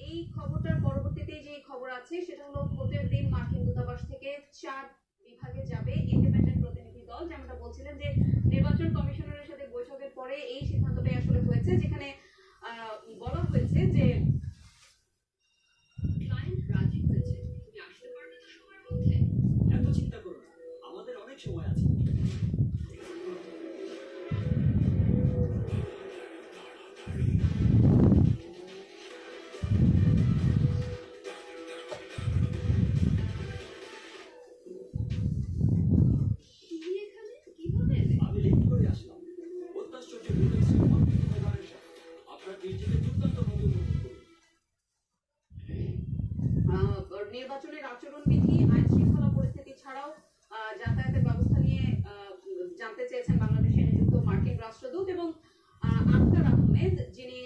এই খবরটার পরবর্তীতে যে খবর আছে সেটা হলো ভোটের দিন মার্কিন দূতাবাস থেকে 4 বিভাগে যাবে ইন্ডিপেন্ডেন্ট প্রতিনিধি দল। যেমনটা বলছিলেন যে নির্বাচন কমিশনারের সাথে বৈঠকের পরে এই সিদ্ধান্তটাই আসলে হয়েছে, যেখানে বলা হয়েছে যে ক্লায়েন্ট রাজি হয়েছে। তুমি আসতে পারবে তো সময়ের মধ্যে? এত চিন্তা করো না, আমাদের অনেক সময় আছে। তুমি এখানে কিভাবে এলে? আমি লিফট করে আসলাম। অত্যাশ্চর্য ঘটেছে মার্কিন উপহারের সাথে। আপনার ডিউটিতে দুর্দান্তভাবে উপভোগ করুন। নির্বাচনের আচরণবিধি, আইন শৃঙ্খলা পরিস্থিতি ছাড়াও যাতায়াতের ব্যবস্থা নিয়ে জানতে চেয়েছেন বাংলাদেশে নিযুক্ত মার্কিন রাষ্ট্রদূত এবং আখতার আহমেদ, যিনি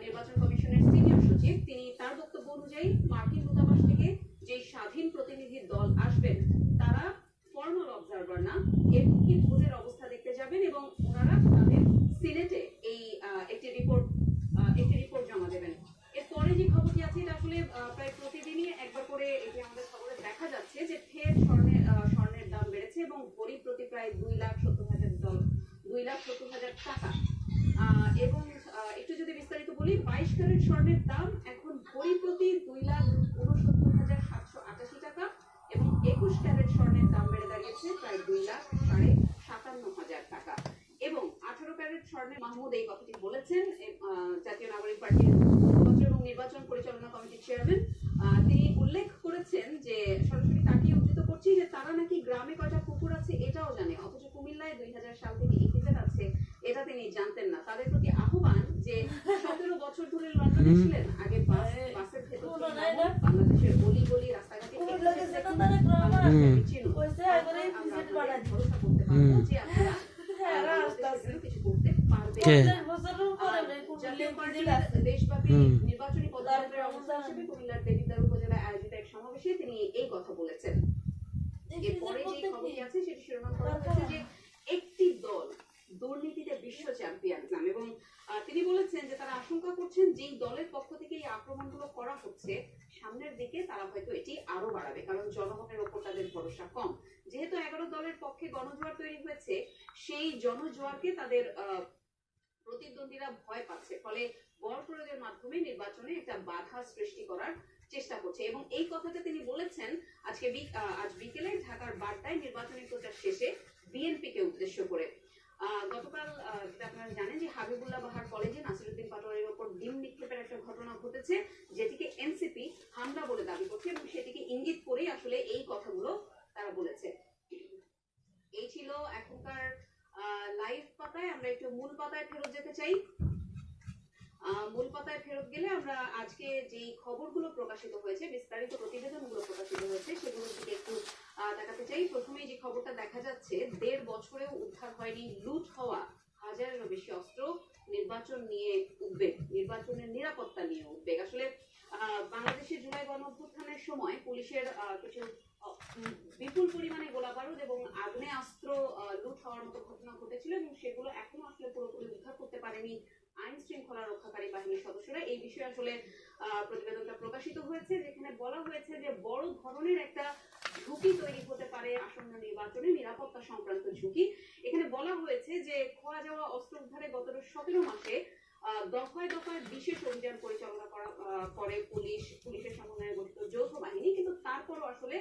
নির্বাচন কমিশনের সিনিয়র সচিব। তিনি তার বক্তব্য অনুযায়ী মার্কিন দূতাবাস থেকে যে স্বাধীন প্রতিনিধি দল আসবেন তারা ফর্মাল অবজারভার না, এমনকি ভোটের অবস্থা দেখতে যাবেন এবং ওনারা তাদের সিনেটে এই একটি রিপোর্ট জমা দেবেন। এরপরে যে খবরটি আছে এটা আসলে প্রায় প্রতিদিনই একবার করে এটি আমাদের খবরে দেখা যাচ্ছে যে ফের স্বর্ণের দাম বেড়েছে এবং ভরি প্রতি প্রায় 2,70,000 টাকা। এবং একটু যদি বিস্তারিত বলি, 22 ক্যারেট স্বর্ণের দাম এখন ভরি প্রতি 2,69,788 টাকা এবং 21 ক্যারেট স্বর্ণের দাম বেড়ে দাঁড়িয়েছে প্রায় 2,57,000 টাকা। এবং 18 ক্যারেট স্বর্ণের মাহমুদ এই কথাটি বলেছেন জাতীয় নাগরিক পার্টির এবং নির্বাচন পরিচালনা কমিটির চেয়ারম্যান। তিনি উল্লেখ করেছেন যে সরাসরি তাকে উদ্ধৃত করছি যে তারা নাকি গ্রামে কয়টা পুকুর আছে এটাও জানে, অথচ কুমিল্লায় 2000 সাল থেকে ইপিজেড আছে এটা তিনি জানতেন না। তাদের প্রতি আহ্বান যে 17 বছর ধরে লন্ডনে ছিলেন, আগে বাসের ভেতর বাংলাদেশের গলি গলি রাস্তাঘাটে ভরসা করতে পারবো যে আপনারা কিছু করতে পারবেন। দেশব্যাপী নির্বাচনী পদযাত্রার অংশ হিসেবে কুমিল্লার দেবিদ্বার উপজেলায় আয়োজিত এক সমাবেশে তিনি এই কথা বলেছেন। এরপরে যে খবরটি আছে সেটি শিরোনাম করা হয়েছে যে একটি দল দুর্নীতিতে বিশ্ব চ্যাম্পিয়ন নাম, এবং তিনি বলেছেন যে তারা আশঙ্কা করছেন যেই দলের পক্ষ থেকে এই আক্রমণগুলো করা হচ্ছে সামনের দিকে তারা হয়তো এটি আরো বাড়াবে, কারণ জনগণের ওপর তাদের ভরসা কম। যেহেতু 11 দলের পক্ষে গণজোয়ার তৈরি হয়েছে, সেই জনজোয়ারকে তাদের প্রতিদ্বন্দ্বীরা ভয় পাচ্ছে, ফলে বল প্রয়োগের মাধ্যমে নির্বাচনে একটা বাধা সৃষ্টি করার চেষ্টা করছে। এবং এই কথাটা তিনি বলেছেন আজ বিকেলে ঢাকার বাড্ডায় নির্বাচনী প্রচার শেষে বিএনপিকে উদ্দেশ্য করে। গতকাল যেটা আপনারা জানেন যে হাবিবুল্লাহ বাহার কলেজে নাসিরউদ্দিন পাটোয়ারির উপর ডিম নিক্ষেপের একটা ঘটনা ঘটেছে, যেটিকে এনসিপি হামলা বলে দাবি করছে এবং সেটিকে ইঙ্গিত করেই আসলে এই কথাগুলো তারা বলেছে। এই ছিল এখনকার লাইভ পাতায়। আমরা একটু মূল পাতায় ফেরত যেতে চাই। মূল পাতায় ফেরত গেলে আমরা আজকে যে খবরগুলো প্রকাশিত হয়েছে, বিস্তারিত প্রতিবেদনগুলো প্রকাশিত হয়েছে সেগুলোর দিকে একটু দেখাতে চাই। প্রথমেই যে খবরটা দেখা যাচ্ছে, 1.5 বছরেও উদ্ধার হয়নি লুট হওয়া হাজারেরও বেশি অস্ত্র, নির্বাচন নিয়ে উদ্বেগ, নির্বাচনের নিরাপত্তা নিয়ে উদ্বেগ। আসলে বাংলাদেশের জুলাই গণঅভ্যুত্থানের সময় পুলিশের কিছু বিপুল পরিমাণে গোলাবারুদ এবং আগ্নেয়াস্ত্র লুট হওয়ার মতো ঘটনা ঘটেছিল এবং সেগুলো এখনো আসলে পুরোপুরি উদ্ধার করতে পারেনি আইন শৃঙ্খলা রক্ষাকারী বাহিনীর সদস্যরা। এই বিষয়ে আসলে প্রতিবেদনটা প্রকাশিত হয়েছে, যেখানে বলা হয়েছে যে বড় ধরনের একটা ঝুঁকি তৈরি হতে পারে আসন্ন নির্বাচনে, নিরাপত্তা সংক্রান্ত ঝুঁকি। এখানে বলা হয়েছে যে খোয়া যাওয়া অস্ত্র উদ্ধারে গত 17 মাসে দফায় দফায় বিশেষ অভিযান পরিচালনা করে পুলিশের সমন্বয়ে গঠিত যৌথ বাহিনী, কিন্তু তারপরও আসলে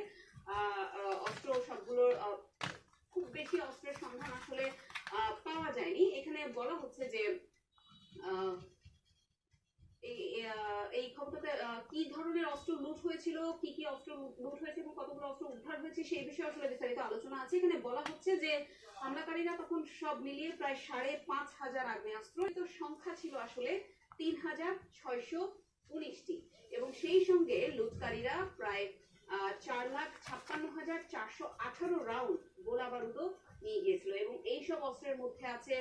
অস্ত্র সবগুলোর খুব বেশি অস্ত্রের সন্ধান আসলে পাওয়া যায়নি। এখানে বলা হচ্ছে যে এই খবরটাতে কি ধরনের অস্ত্র লুট হয়েছিল, কি কি অস্ত্র লুট হয়েছে এবং কতগুলো অস্ত্র উদ্ধার হয়েছে সেই বিষয়ে আসলে বিস্তারিত আলোচনা আছে। এখানে বলা হচ্ছে যে হামলাকারীরা তখন সব মিলিয়ে প্রায় 5,500 আগ্নেয়াস্ত্র, তো সংখ্যা ছিল আসলে 3,619টি এবং সেই সঙ্গে লুটকারীরা প্রায় 4,56,418 রাউন্ড গোলা বারুদও নিয়ে গিয়েছিল এবং এইসব অস্ত্রের মধ্যে আছে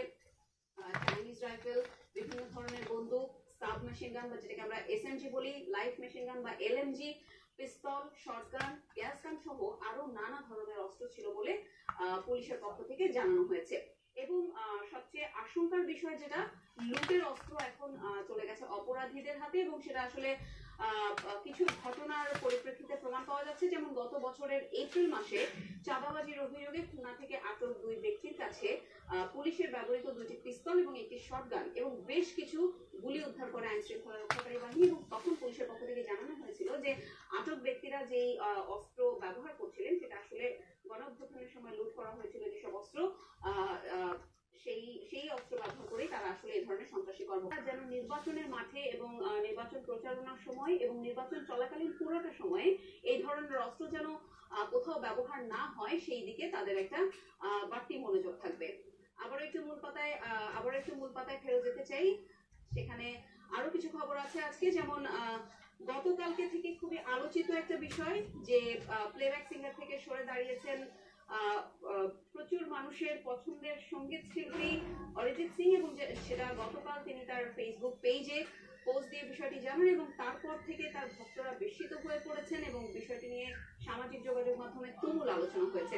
চাইনিজ রাইফেল, বিভিন্ন ধরনের বন্দুক, সাব মেশিন গান বা যেটাকে আমরা এসএমজি বলি, লাইট মেশিন গান বা এলএমজি, পিস্তল, শটগান, গ্যাস গান সহ আরো নানা ধরনের অস্ত্র ছিল বলে পুলিশের পক্ষ থেকে জানানো হয়েছে। এবং সবচেয়ে আশঙ্কার বিষয় যেটা, লুটের অস্ত্র এখন চলে গেছে অপরাধীদের হাতে এবং সেটা আসলে কিছু ঘটনার পরিপ্রেক্ষিতে প্রমাণ পাওয়া যাচ্ছে, যেমন গত বছরের এপ্রিল মাসে চাঁদাবাজির অভিযোগে খুলনা থেকে আটক 2 ব্যক্তির কাছে পুলিশের ব্যবহৃত 2টি পিস্তল এবং একটি শটগান এবং বেশ কিছু গুলি উদ্ধার করে আইন শৃঙ্খলা রক্ষাকারী বাহিনী। এবং তখন পুলিশের পক্ষ থেকে জানানো হয়েছিল যে আটক ব্যক্তিরা যেই অস্ত্র ব্যবহার করছিলেন সেটা আসলে গণঅভ্যুত্থানের সময় লুট করা হয়েছিল যেসব অস্ত্র, সেই অস্ত্র ব্যবহার করেই তারা আসলে এই ধরনের সন্ত্রাসী কর্মকাণ্ড যেন নির্বাচনের মাঠে এবং নির্বাচন প্রচারণার সময় এবং নির্বাচন চলাকালীন পুরোটা সময়ে এই ধরনের অস্ত্র যেন কোথাও ব্যবহার না হয় সেই দিকে তাদের একটা বাড়তি মনোযোগ থাকবে। আবার একটু মূল পাতায় ফেরত যেতে চাই, সেখানে আরো কিছু খবর আছে আজকে, যেমন গতকালকে থেকে খুবই আলোচিত একটা বিষয় যে প্লেব্যাক সিঙ্গার থেকে সরে দাঁড়িয়েছেন প্রচুর মানুষের পছন্দের সঙ্গীত শিল্পী অরিজিৎ সিং, এবং সেটা গতকাল তিনি তার ফেসবুক পেজে পোস্ট দিয়ে বিষয়টি জানান এবং তারপর থেকে তার ভক্তরা বিস্মিত হয়ে পড়েছেন এবং বিষয়টি নিয়ে সামাজিক যোগাযোগ মাধ্যমে তুমুল আলোচনা হয়েছে।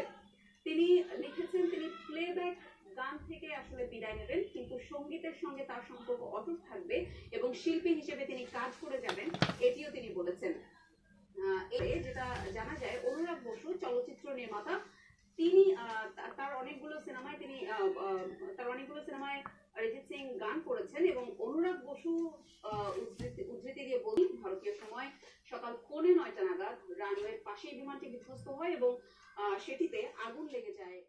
তিনি লিখেছেন তিনি প্লেব্যাক গান থেকে আসলে বিদায় নেবেন, কিন্তু সঙ্গীতের সঙ্গে তার সম্পর্ক অটুট থাকবে এবং শিল্পী হিসেবে তিনি কাজ করে যাবেন, এটিও তিনি বলেছেন। যেটা জানা যায়, অনুরাগ বসু চলচ্চিত্র নির্মাতা, তিনি তার অনেকগুলো সিনেমায় অরিজিৎ সিং গান করেছেন এবং অনুরাগ বসু উদ্ধৃতি দিয়ে বলি, ভারতীয় সময় সকাল 9:45 নাগাদ রানওয়ের পাশেই বিমানটি বিধ্বস্ত হয় এবং সেটিতে আগুন লেগে যায়।